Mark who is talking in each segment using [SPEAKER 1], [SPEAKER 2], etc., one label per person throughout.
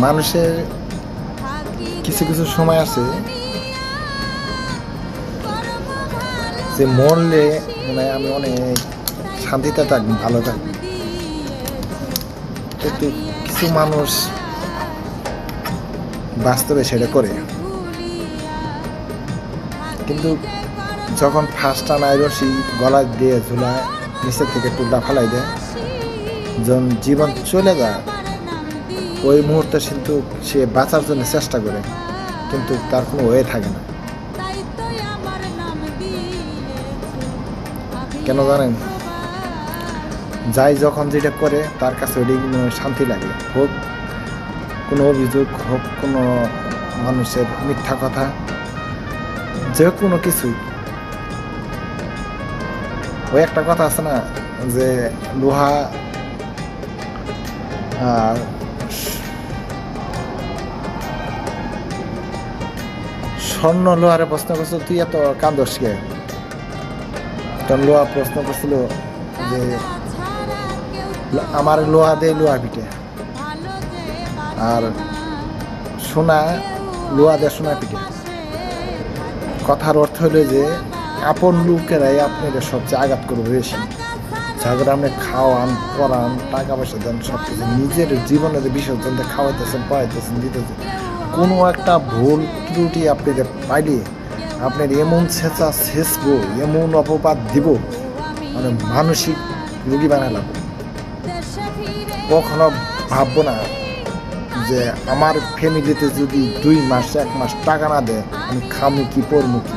[SPEAKER 1] মানুষের কিছু কিছু সময় আছে যে মরলে মানে আমি অনেক শান্তিতে থাকবো, ভালো থাকবো। কিন্তু কিছু মানুষ বাস্তবে সেটা করে, কিন্তু যখন ফার্স্ট টানায় রশি গলায় দিয়ে ঝুলায় নিচের থেকে টুকরা ফালাই দেয়, যখন জীবন চলে যায় ওই মুহূর্তে কিন্তু সে বাঁচার জন্য চেষ্টা করে, কিন্তু তার কোনো ওয়ে থাকে না। কেন জানেন? যাই যখন যেটা করে তার কাছে ওইটাই শান্তি লাগে, হোক কোনো অভিযোগ, হোক কোনো মানুষের মিথ্যা কথা, যে কোনো কিছুই। ওই একটা কথা আছে না যে লোহা আর স্বর্ণ লোহারে প্রশ্ন করছিল তুই এত কান্দস কে? তখন লোহা প্রশ্ন করছিল যে আমার লোহা দেয় লোহা পিঠে, আর সোনা লোহা দেয় সোনা পিঠে। কথার অর্থ হলো যে আপন লোকেরাই আপনাদের সবচেয়ে আঘাত করবে বেশি। যাদের আপনি খাওয়ান, পড়ান, টাকা পয়সা দেন, সব কিছু নিজের জীবনের বিসর্জন খাওয়াইতেছেন, পড়াইতেছেন, দিতেছেন, কোনো একটা ভুল ত্রুটি আপনি পাইলে আপনার এমন ছেঁচা ছেঁচবো, এমন অপবাদ দিব, মানে মানসিক রোগী বানালাম। কখনো ভাববো না যে আমার ফ্যামিলিতে যদি 2 মাস 1 মাস টাকা না দেয় আমি খামু কি, পড়মু কি।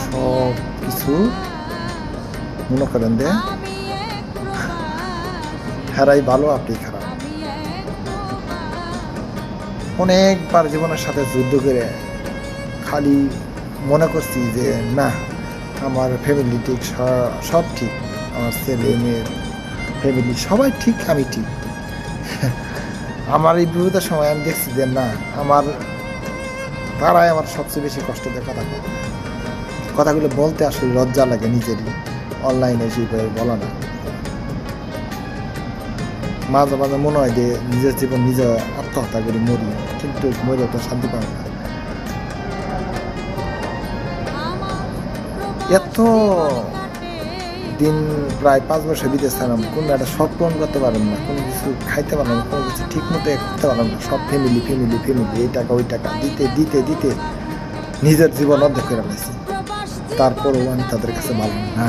[SPEAKER 1] সব কিছু মনে করেন দে হেরাই ভালো, আপনি খারাপ। অনেকবার জীবনের সাথে যুদ্ধ করে খালি মনে করছি যে না আমার ফ্যামিলি ঠিক, সব ঠিক, আমার ছেলে মেয়ের ফ্যামিলি সবাই ঠিক, আমি ঠিক। আমার এই বিপদের সময় আমি দেখছি যে না, আমার তারাই আমার সবচেয়ে বেশি কষ্ট দেয়। কথাগুলো বলতে আসলে লজ্জা লাগে নিজেরই, অনলাইনে সেইভাবে বলা না। মাঝে মাঝে মনে হয় যে নিজের জীবন নিজে আত্মহত্যা করে মরি, কিন্তু মরে তো শান্তি পাবো না। এত দিন প্রায় 5 বছর বিদেশ থাকলাম, কোনো একটা শখ পূরণ করতে পারলাম না, কোনো কিছু খাইতে পারলাম না, কোনো কিছু ঠিক মতো করতে পারলাম না। সব ফ্যামিলি ফ্যামিলি ফ্যামিলি, এই টাকা ওই টাকা দিতে দিতে দিতে নিজের জীবন অর্ধেক করে ফেলেছি। তারপরেও আমি তাদের কাছে ভালো না।